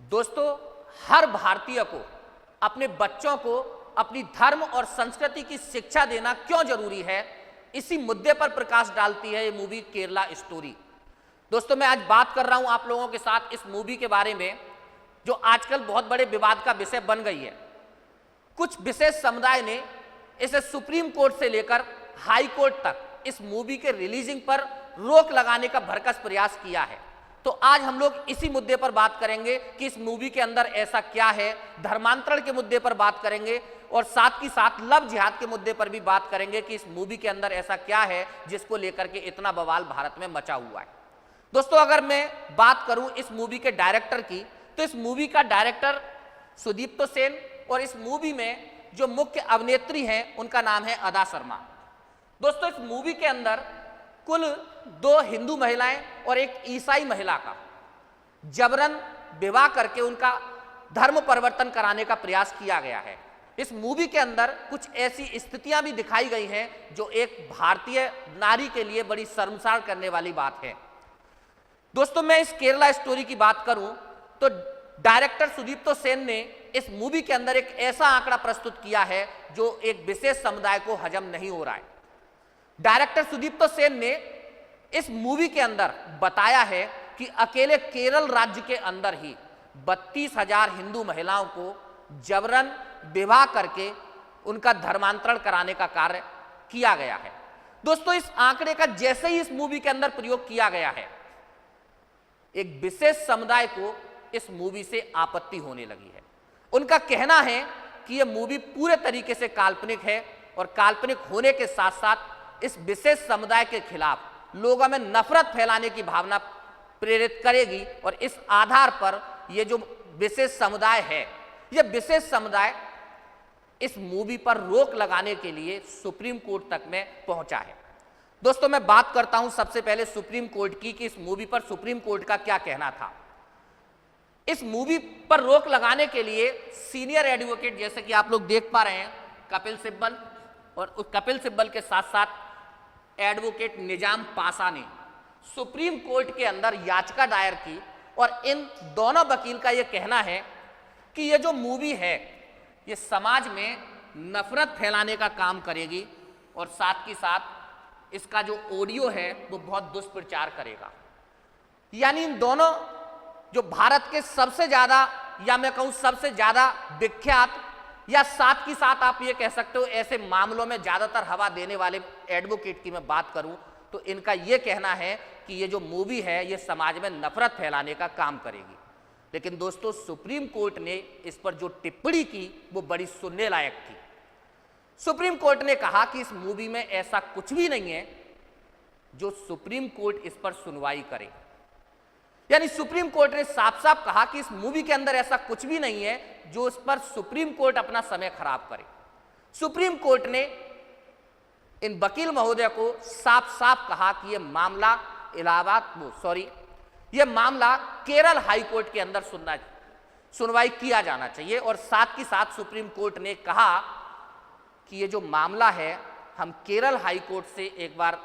दोस्तों, हर भारतीय को अपने बच्चों को अपनी धर्म और संस्कृति की शिक्षा देना क्यों जरूरी है, इसी मुद्दे पर प्रकाश डालती है ये मूवी केरला स्टोरी। दोस्तों, मैं आज बात कर रहा हूं आप लोगों के साथ इस मूवी के बारे में जो आजकल बहुत बड़े विवाद का विषय बन गई है। कुछ विशेष समुदाय ने इसे सुप्रीम कोर्ट से लेकर हाई कोर्ट तक इस मूवी के रिलीजिंग पर रोक लगाने का भरकस प्रयास किया है। तो आज हम लोग इसी मुद्दे पर बात करेंगे कि इस मूवी के अंदर ऐसा क्या है, धर्मांतरण के मुद्दे पर बात करेंगे और साथ ही साथ लव जिहाद के मुद्दे पर भी बात करेंगे कि इस मूवी के अंदर ऐसा क्या है जिसको लेकर के इतना बवाल भारत में मचा हुआ है। दोस्तों, अगर मैं बात करूं इस मूवी के डायरेक्टर की, तो इस मूवी का डायरेक्टर सुदीप्तो सेन और इस मूवी में जो मुख्य अभिनेत्री हैं उनका नाम है अदा शर्मा। दोस्तों, इस मूवी के अंदर कुल 2 हिंदू महिलाएं और एक ईसाई महिला का जबरन विवाह करके उनका धर्म परिवर्तन कराने का प्रयास किया गया है। इस मूवी के अंदर कुछ ऐसी स्थितियां भी दिखाई गई हैं जो एक भारतीय नारी के लिए बड़ी शर्मसार करने वाली बात है। दोस्तों, मैं इस केरला स्टोरी की बात करूं तो डायरेक्टर सुदीप्तो सेन ने इस मूवी के अंदर एक ऐसा आंकड़ा प्रस्तुत किया है जो एक विशेष समुदाय को हजम नहीं हो रहा है। डायरेक्टर सुदीप्तो सेन ने इस मूवी के अंदर बताया है कि अकेले केरल राज्य के अंदर ही 32,000 हिंदू महिलाओं को जबरन विवाह करके उनका धर्मांतरण कराने का कार्य किया गया है। दोस्तों, इस आंकड़े का जैसे ही इस मूवी के अंदर प्रयोग किया गया है, एक विशेष समुदाय को इस मूवी से आपत्ति होने लगी है। उनका कहना है कि यह मूवी पूरे तरीके से काल्पनिक है और काल्पनिक होने के साथ साथ इस विशेष समुदाय के खिलाफ लोगों में नफरत फैलाने की भावना प्रेरित करेगी और इस आधार पर यह जो विशेष समुदाय है, यह विशेष समुदाय इस मूवी पर रोक लगाने के लिए सुप्रीम कोर्ट तक में पहुंचा है। दोस्तों, मैं बात करता हूं सबसे पहले सुप्रीम कोर्ट की कि इस मूवी पर सुप्रीम कोर्ट का क्या कहना था। इस मूवी पर रोक लगाने के लिए सीनियर एडवोकेट, जैसे कि आप लोग देख पा रहे हैं, कपिल सिब्बल और उस कपिल सिब्बल के साथ साथ एडवोकेट निजाम पासा ने सुप्रीम कोर्ट के अंदर याचिका दायर की और इन दोनों वकील का यह कहना है कि यह जो मूवी है ये समाज में नफरत फैलाने का काम करेगी और साथ ही साथ इसका जो ऑडियो है वो बहुत दुष्प्रचार करेगा। यानी इन दोनों जो भारत के सबसे ज्यादा, या मैं कहूं सबसे ज्यादा विख्यात, या साथ ही साथ आप ये कह सकते हो ऐसे मामलों में ज्यादातर हवा देने वाले एडवोकेट की मैं बात करूं तो इनका यह कहना है कि ये जो मूवी है ये समाज में नफरत फैलाने का काम करेगी। लेकिन दोस्तों, सुप्रीम कोर्ट ने इस पर जो टिप्पणी की वो बड़ी सुनने लायक थी। सुप्रीम कोर्ट ने कहा कि इस मूवी में ऐसा कुछ भी नहीं है जो सुप्रीम कोर्ट इस पर सुनवाई करे। यानी सुप्रीम कोर्ट ने साफ साफ कहा कि इस मूवी के अंदर ऐसा कुछ भी नहीं है जो इस पर सुप्रीम कोर्ट अपना समय खराब करे। सुप्रीम कोर्ट ने इन वकील महोदय को साफ साफ कहा कि यह मामला यह मामला केरल हाई कोर्ट के अंदर सुनवाई किया जाना चाहिए। और साथ ही साथ सुप्रीम कोर्ट ने कहा कि ये जो मामला है हम केरल हाई कोर्ट से एक बार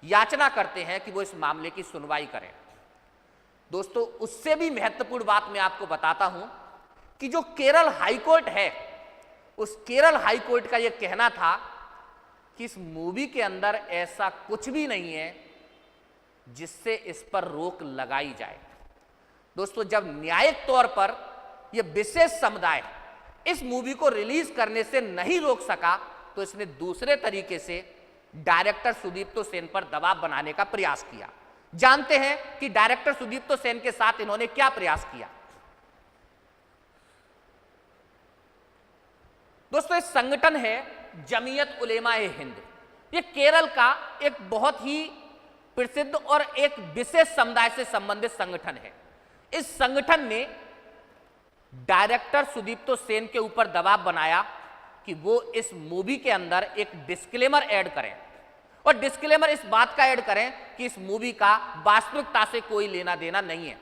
याचना करते हैं कि वो इस मामले की सुनवाई करें। दोस्तों, उससे भी महत्वपूर्ण बात मैं आपको बताता हूं कि जो केरल हाई कोर्ट है, उस केरल हाई कोर्ट का यह कहना था कि इस मूवी के अंदर ऐसा कुछ भी नहीं है जिससे इस पर रोक लगाई जाए। दोस्तों, जब न्यायिक तौर पर यह विशेष समुदाय इस मूवी को रिलीज करने से नहीं रोक सका तो इसने दूसरे तरीके से डायरेक्टर सुदीप्तो सेन पर दबाव बनाने का प्रयास किया। जानते हैं कि डायरेक्टर सुदीप्तो सेन के साथ इन्होंने क्या प्रयास किया। दोस्तों, इस संगठन है जमीयत उलेमा ए हिंद। यह केरल का एक बहुत ही प्रसिद्ध और एक विशेष समुदाय से संबंधित संगठन है। इस संगठन ने डायरेक्टर सुदीप्तो सेन के ऊपर दबाव बनाया कि वो इस मूवी के अंदर एक डिस्क्लेमर ऐड करें और डिस्क्लेमर इस बात का ऐड करें कि इस मूवी का वास्तविकता से कोई लेना देना नहीं है।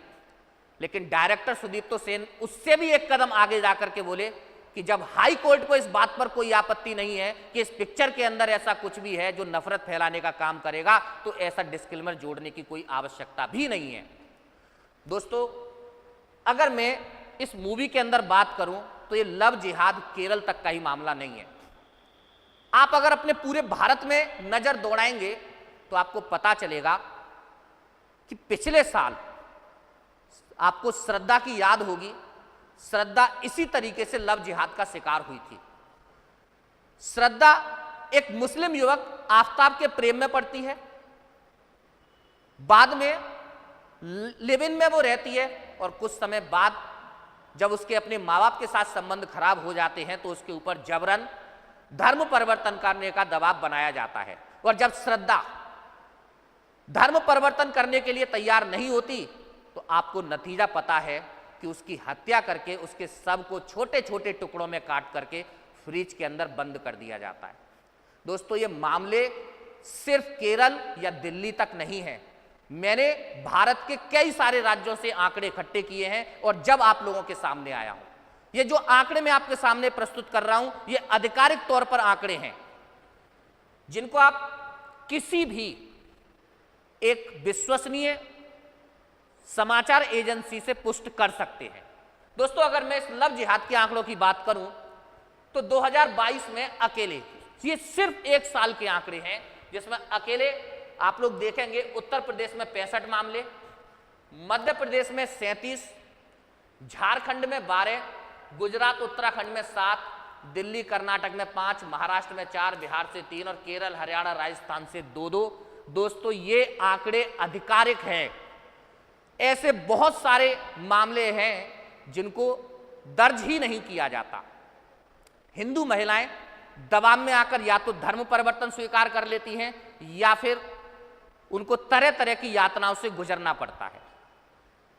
लेकिन डायरेक्टर सुदीप्तो सेन उससे भी एक कदम आगे जाकर के बोले कि जब हाई कोर्ट को इस बात पर कोई आपत्ति नहीं है कि इस पिक्चर के अंदर ऐसा कुछ भी है जो नफरत फैलाने का काम करेगा, तो ऐसा डिस्क्लेमर जोड़ने की कोई आवश्यकता भी नहीं है। दोस्तों, अगर मैं इस मूवी के अंदर बात करूं तो ये लव जिहाद केरल तक का ही मामला नहीं है। आप अगर अपने पूरे भारत में नजर दौड़ाएंगे तो आपको पता चलेगा कि पिछले साल आपको श्रद्धा की याद होगी, श्रद्धा इसी तरीके से लव जिहाद का शिकार हुई थी। श्रद्धा एक मुस्लिम युवक आफताब के प्रेम में पड़ती है, बाद में लिव इन में वो रहती है और कुछ समय बाद जब उसके अपने माँ बाप के साथ संबंध खराब हो जाते हैं तो उसके ऊपर जबरन धर्म परिवर्तन करने का दबाव बनाया जाता है। और जब श्रद्धा धर्म परिवर्तन करने के लिए तैयार नहीं होती तो आपको नतीजा पता है कि उसकी हत्या करके उसके शव को छोटे छोटे टुकड़ों में काट करके फ्रिज के अंदर बंद कर दिया जाता है। दोस्तों, ये मामले सिर्फ केरल या दिल्ली तक नहीं है। मैंने भारत के कई सारे राज्यों से आंकड़े इकट्ठे किए हैं और जब आप लोगों के सामने आया हूं, ये जो आंकड़े मैं आपके सामने प्रस्तुत कर रहा हूं, ये आधिकारिक तौर पर आंकड़े हैं जिनको आप किसी भी एक विश्वसनीय समाचार एजेंसी से पुष्ट कर सकते हैं। दोस्तों, अगर मैं इस लव जिहाद के आंकड़ों की बात करूं तो 2022 में अकेले, ये सिर्फ एक साल के आंकड़े हैं जिसमें अकेले आप लोग देखेंगे उत्तर प्रदेश में 65 मामले, मध्य प्रदेश में 37, झारखंड में 12, गुजरात उत्तराखंड में 7, दिल्ली कर्नाटक में 5, महाराष्ट्र में 4, बिहार से 3 और केरल हरियाणा राजस्थान से 2-2। दोस्तों, ये आंकड़े आधिकारिक हैं। ऐसे बहुत सारे मामले हैं जिनको दर्ज ही नहीं किया जाता। हिंदू महिलाएं दबाव में आकर या तो धर्म परिवर्तन स्वीकार कर लेती हैं या फिर उनको तरह तरह की यातनाओं से गुजरना पड़ता है।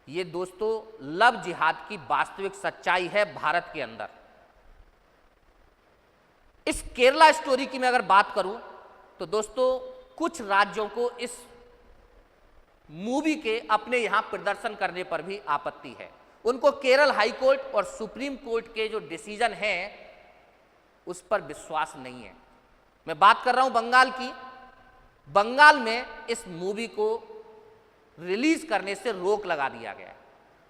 ये दोस्तों लव जिहाद की वास्तविक सच्चाई है भारत के अंदर। इस केरला स्टोरी की मैं अगर बात करूं तो दोस्तों कुछ राज्यों को इस मूवी के अपने यहां प्रदर्शन करने पर भी आपत्ति है। उनको केरल हाई कोर्ट और सुप्रीम कोर्ट के जो डिसीजन हैं उस पर विश्वास नहीं है। मैं बात कर रहा हूं बंगाल की। बंगाल में इस मूवी को रिलीज करने से रोक लगा दिया गया है।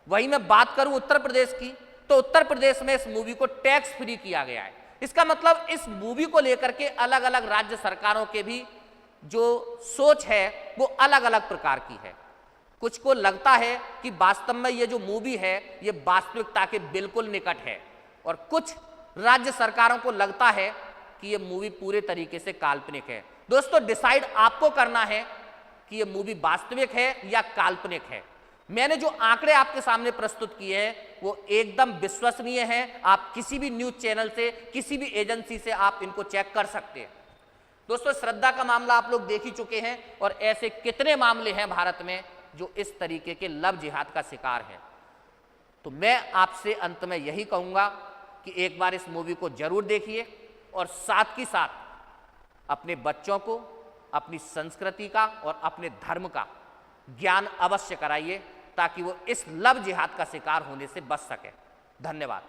वहीं मैं बात करूं उत्तर प्रदेश की तो उत्तर प्रदेश में इस मूवी को टैक्स फ्री किया गया है। इसका मतलब इस मूवी को लेकर के अलग अलग राज्य सरकारों के भी जो सोच है वो अलग अलग प्रकार की है। कुछ को लगता है कि वास्तव में ये जो मूवी है ये वास्तविकता के बिल्कुल निकट है और कुछ राज्य सरकारों को लगता है कि ये मूवी पूरे तरीके से काल्पनिक है। दोस्तों, डिसाइड आपको करना है कि ये मूवी वास्तविक है या काल्पनिक है। मैंने जो आंकड़े आपके सामने प्रस्तुत किए हैं वो एकदम विश्वसनीय हैं। आप किसी भी न्यूज चैनल से, किसी भी एजेंसी से आप इनको चेक कर सकते हैं। दोस्तों, श्रद्धा का मामला आप लोग देख ही चुके हैं और ऐसे कितने मामले हैं भारत में जो इस तरीके के लव जिहाद का शिकार हैं। तो मैं आपसे अंत में यही कहूंगा कि एक बार इस मूवी को जरूर देखिए और साथ ही साथ अपने बच्चों को अपनी संस्कृति का और अपने धर्म का ज्ञान अवश्य कराइए ताकि वो इस लव जिहाद का शिकार होने से बच सके। धन्यवाद।